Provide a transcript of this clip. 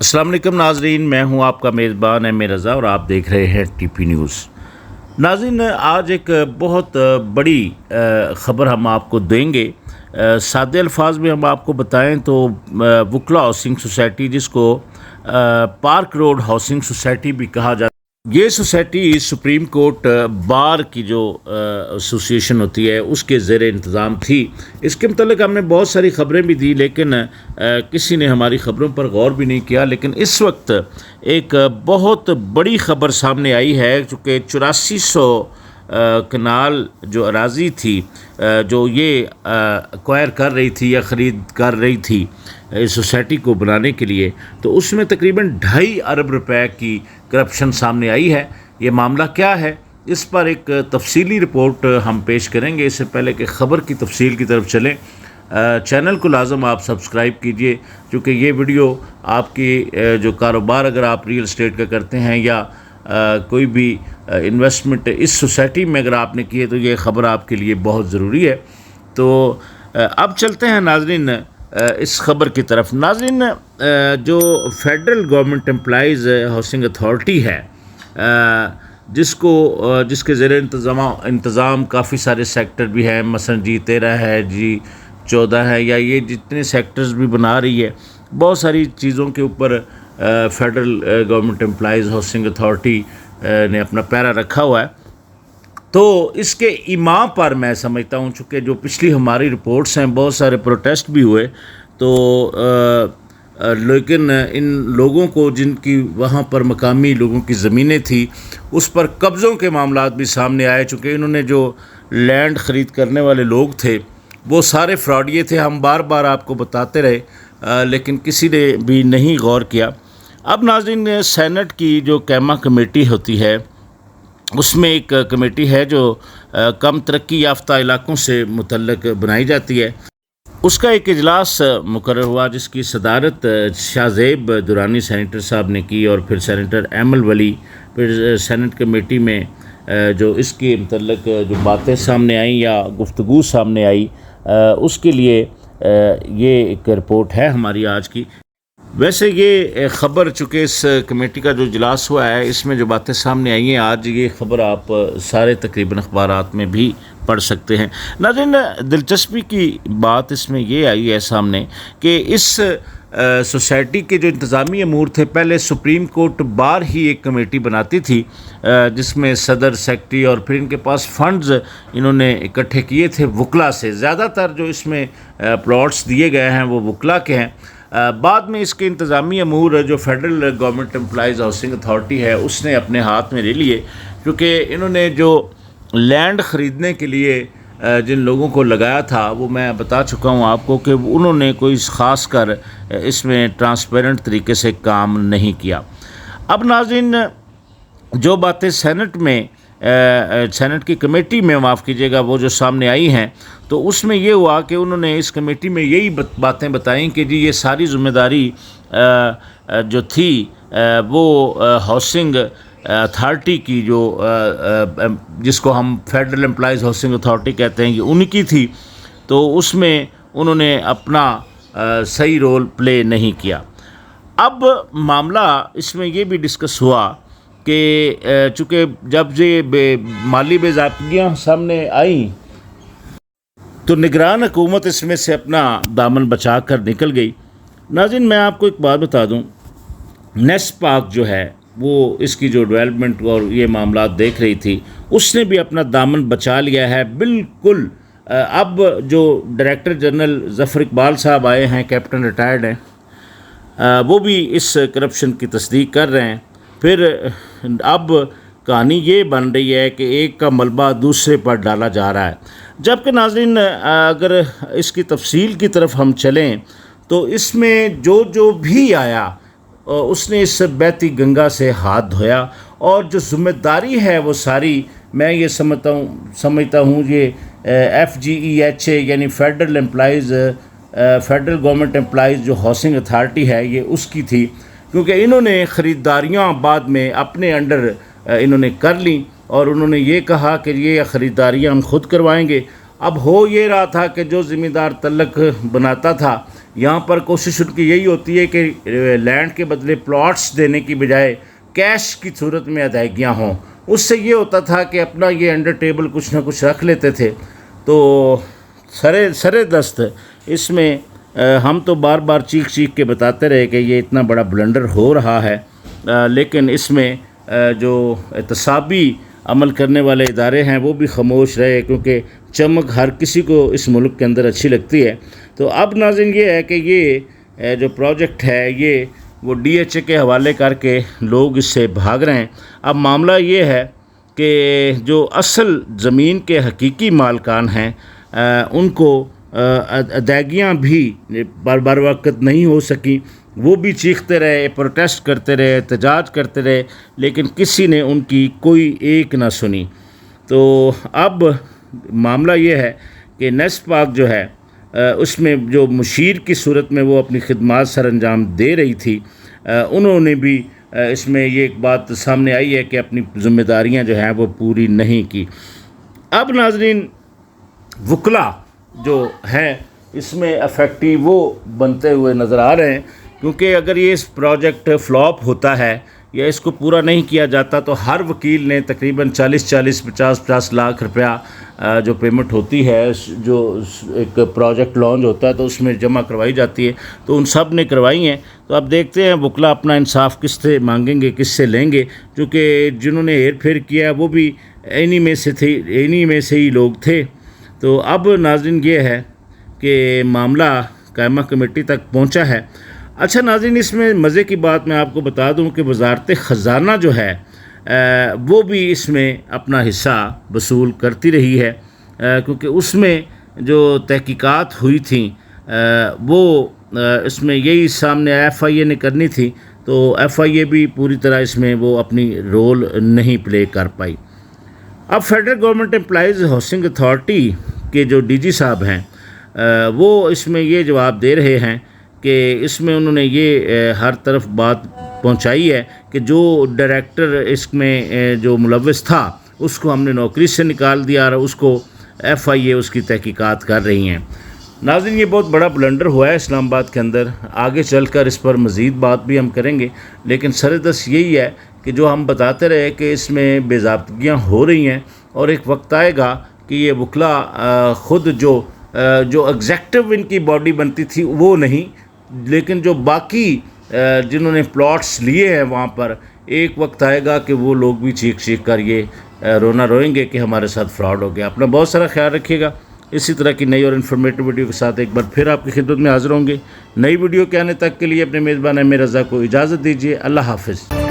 السلام علیکم ناظرین، میں ہوں آپ کا میزبان احمد رضا اور آپ دیکھ رہے ہیں ٹی پی نیوز۔ ناظرین، آج ایک بہت بڑی خبر ہم آپ کو دیں گے۔ سادے الفاظ میں ہم آپ کو بتائیں تو وکلا ہاؤسنگ سوسائٹی، جس کو پارک روڈ ہاؤسنگ سوسائٹی بھی کہا جاتا ہے، یہ سوسائٹی سپریم کورٹ بار کی جو ایسوسی ایشن ہوتی ہے اس کے زیر انتظام تھی۔ اس کے متعلق ہم نے بہت ساری خبریں بھی دی، لیکن کسی نے ہماری خبروں پر غور بھی نہیں کیا۔ لیکن اس وقت ایک بہت بڑی خبر سامنے آئی ہے، چونکہ 8400 کنال جو اراضی تھی جو یہ ایکوائر کر رہی تھی یا خرید کر رہی تھی اس سوسائٹی کو بنانے کے لیے، تو اس میں تقریباً 2.5 ارب روپے کی کرپشن سامنے آئی ہے۔ یہ معاملہ کیا ہے، اس پر ایک تفصیلی رپورٹ ہم پیش کریں گے۔ اس سے پہلے کہ خبر کی تفصیل کی طرف چلیں، چینل کو لازم آپ سبسکرائب کیجئے، کیونکہ یہ ویڈیو آپ کی جو کاروبار اگر آپ ریل اسٹیٹ کا کرتے ہیں یا کوئی بھی انویسٹمنٹ اس سوسائٹی میں اگر آپ نے کی ہے تو یہ خبر آپ کے لیے بہت ضروری ہے۔ تو اب چلتے ہیں ناظرین اس خبر کی طرف۔ ناظرین، جو federal government employees housing authority ہے، جس کے زیر انتظام کافی سارے سیکٹر بھی ہیں، مثلا G13 ہے، G14 ہے، یا یہ جتنے سیکٹرز بھی بنا رہی ہے، بہت ساری چیزوں کے اوپر federal government employees housing authority نے اپنا پیرا رکھا ہوا ہے۔ تو اس کے ایما پر میں سمجھتا ہوں، چونکہ جو پچھلی ہماری رپورٹس ہیں بہت سارے پروٹیسٹ بھی ہوئے، تو لیکن ان لوگوں کو جن کی وہاں پر مقامی لوگوں کی زمینیں تھیں اس پر قبضوں کے معاملات بھی سامنے آئے، چونکہ انہوں نے جو لینڈ خرید کرنے والے لوگ تھے وہ سارے فراڈیے تھے۔ ہم بار بار آپ کو بتاتے رہے، لیکن کسی نے بھی نہیں غور کیا۔ اب ناظرین، سینٹ کی جو قیمہ کمیٹی ہوتی ہے، اس میں ایک کمیٹی ہے جو کم ترقی یافتہ علاقوں سے متعلق بنائی جاتی ہے۔ اس کا ایک اجلاس مقرر ہوا جس کی صدارت شاہ زیب درانی سینیٹر صاحب نے کی، اور پھر سینیٹر ایمل ولی، پھر سینٹ کمیٹی میں جو اس کے متعلق جو باتیں سامنے آئیں یا گفتگو سامنے آئی، اس کے لیے یہ ایک رپورٹ ہے ہماری آج کی۔ ویسے یہ خبر، چونکہ اس کمیٹی کا جو اجلاس ہوا ہے اس میں جو باتیں سامنے آئی ہیں، آج یہ خبر آپ سارے تقریباً اخبارات میں بھی پڑھ سکتے ہیں۔ ناظرین، دلچسپی کی بات اس میں یہ آئی ہے سامنے کہ اس سوسائٹی کے جو انتظامی امور تھے، پہلے سپریم کورٹ بار ہی ایک کمیٹی بناتی تھی جس میں صدر، سیکرٹری، اور پھر ان کے پاس فنڈز انہوں نے اکٹھے کیے تھے وکلا سے۔ زیادہ تر جو اس میں پلاٹس دیے گئے ہیں وہ وکلا کے ہیں۔ بعد میں اس کے انتظامی امور جو federal government employees housing authority ہے اس نے اپنے ہاتھ میں لے لیے، کیونکہ انہوں نے جو لینڈ خریدنے کے لیے جن لوگوں کو لگایا تھا وہ میں بتا چکا ہوں آپ کو کہ انہوں نے کوئی خاص کر اس میں ٹرانسپیرنٹ طریقے سے کام نہیں کیا۔ اب ناظرین، جو باتیں سینٹ کی کمیٹی میں، معاف کیجیے گا، وہ جو سامنے آئی ہیں، تو اس میں یہ ہوا کہ انہوں نے اس کمیٹی میں یہی باتیں بتائیں کہ جی یہ ساری ذمہ داری جو تھی وہ ہاؤسنگ اتھارٹی کی، جو جس کو ہم فیڈرل امپلائیز ہاؤسنگ اتھارٹی کہتے ہیں، یہ ان کی تھی، تو اس میں انہوں نے اپنا صحیح رول پلے نہیں کیا۔ اب معاملہ اس میں یہ بھی ڈسکس ہوا کہ چونکہ جب یہ مالی بے ضابطگیاں سامنے آئیں تو نگران حکومت اس میں سے اپنا دامن بچا کر نکل گئی۔ ناظرین، میں آپ کو ایک بات بتا دوں، نیس پاک جو ہے وہ اس کی جو ڈیولپمنٹ اور یہ معاملات دیکھ رہی تھی، اس نے بھی اپنا دامن بچا لیا ہے بالکل۔ اب جو ڈائریکٹر جنرل ظفر اقبال صاحب آئے ہیں، کیپٹن ریٹائرڈ ہیں، وہ بھی اس کرپشن کی تصدیق کر رہے ہیں۔ پھر اب کہانی یہ بن رہی ہے کہ ایک کا ملبہ دوسرے پر ڈالا جا رہا ہے، جبکہ ناظرین اگر اس کی تفصیل کی طرف ہم چلیں تو اس میں جو بھی آیا اس نے اس بہتی گنگا سے ہاتھ دھویا، اور جو ذمہ داری ہے وہ ساری میں یہ سمجھتا ہوں یہ FGEHA یعنی فیڈرل گورنمنٹ امپلائیز جو ہاؤسنگ اتھارٹی ہے یہ اس کی تھی، کیونکہ انہوں نے خریداریاں بعد میں اپنے انڈر انہوں نے کر لیں، اور انہوں نے یہ کہا کہ یہ خریداریاں ہم خود کروائیں گے، اب ہو یہ رہا تھا کہ جو زمیندار تعلق بناتا تھا، یہاں پر کوشش ان کی یہی ہوتی ہے کہ لینڈ کے بدلے پلاٹس دینے کی بجائے کیش کی صورت میں ادائیگیاں ہوں. اس سے یہ ہوتا تھا کہ اپنا یہ انڈر ٹیبل کچھ نہ کچھ رکھ لیتے تھے. تو سرے دست اس میں ہم تو بار بار چیخ کے بتاتے رہے کہ یہ اتنا بڑا بلنڈر ہو رہا ہے، لیکن اس میں جو احتسابی عمل کرنے والے ادارے ہیں وہ بھی خاموش رہے، کیونکہ چمک ہر کسی کو اس ملک کے اندر اچھی لگتی ہے. تو اب ناظرین یہ ہے کہ یہ جو پروجیکٹ ہے یہ وہ ڈی ایچ اے کے حوالے کر کے لوگ اس سے بھاگ رہے ہیں. اب معاملہ یہ ہے کہ جو اصل زمین کے حقیقی مالکان ہیں ان کو ادائیگیاں بھی بر وقت نہیں ہو سکیں. وہ بھی چیختے رہے، پروٹیسٹ کرتے رہے، احتجاج کرتے رہے، لیکن کسی نے ان کی کوئی ایک نہ سنی. تو اب معاملہ یہ ہے کہ نیس پاک جو ہے اس میں جو مشیر کی صورت میں وہ اپنی خدمات سر انجام دے رہی تھی، انہوں نے بھی اس میں یہ ایک بات سامنے آئی ہے کہ اپنی ذمہ داریاں جو ہیں وہ پوری نہیں کی. اب ناظرین وکلا جو ہیں اس میں افیکٹو وہ بنتے ہوئے نظر آ رہے ہیں، کیونکہ اگر یہ اس پروجیکٹ فلاپ ہوتا ہے یا اس کو پورا نہیں کیا جاتا تو ہر وکیل نے تقریباً 50 لاکھ روپیہ جو پیمنٹ ہوتی ہے، جو ایک پروجیکٹ لانچ ہوتا ہے تو اس میں جمع کروائی جاتی ہے، تو ان سب نے کروائی ہیں. تو اب دیکھتے ہیں وکلا اپنا انصاف کس سے مانگیں گے، کس سے لیں گے، کیونکہ جنہوں نے ہیر پھیر کیا وہ بھی انہی میں سے ہی لوگ تھے. تو اب ناظرین یہ ہے کہ معاملہ قائمہ کمیٹی تک پہنچا ہے. اچھا ناظرین، اس میں مزے کی بات میں آپ کو بتا دوں کہ وزارت خزانہ جو ہے وہ بھی اس میں اپنا حصہ وصول کرتی رہی ہے، کیونکہ اس میں جو تحقیقات ہوئی تھیں وہ اس میں یہی سامنے ایف آئی اے نے کرنی تھی، تو ایف آئی اے بھی پوری طرح اس میں وہ اپنی رول نہیں پلے کر پائی. اب federal government employees housing authority کے جو ڈی جی صاحب ہیں وہ اس میں یہ جواب دے رہے ہیں کہ اس میں انہوں نے یہ ہر طرف بات پہنچائی ہے کہ جو ڈائریکٹر اس میں جو ملوث تھا اس کو ہم نے نوکری سے نکال دیا اور اس کو ایف آئی اے اس کی تحقیقات کر رہی ہیں. ناظرین یہ بہت بڑا بلنڈر ہوا ہے اسلام آباد کے اندر، آگے چل کر اس پر مزید بات بھی ہم کریں گے، لیکن سردست یہی ہے کہ جو ہم بتاتے رہے کہ اس میں بے ضابطگیاں ہو رہی ہیں، اور ایک وقت آئے گا کہ یہ وکلا خود جو ایگزیکٹو ان کی باڈی بنتی تھی وہ نہیں، لیکن جو باقی جنہوں نے پلاٹس لیے ہیں وہاں پر، ایک وقت آئے گا کہ وہ لوگ بھی چیخ کر یہ رونا روئیں گے کہ ہمارے ساتھ فراڈ ہو گیا. اپنا بہت سارا خیال رکھیے گا. اسی طرح کی نئی اور انفارمیٹو ویڈیو کے ساتھ ایک بار پھر آپ کی خدمت میں حاضر ہوں گے. نئی ویڈیو کے آنے تک کے لیے اپنے میزبان امیر رضا کو اجازت دیجیے. اللہ حافظ.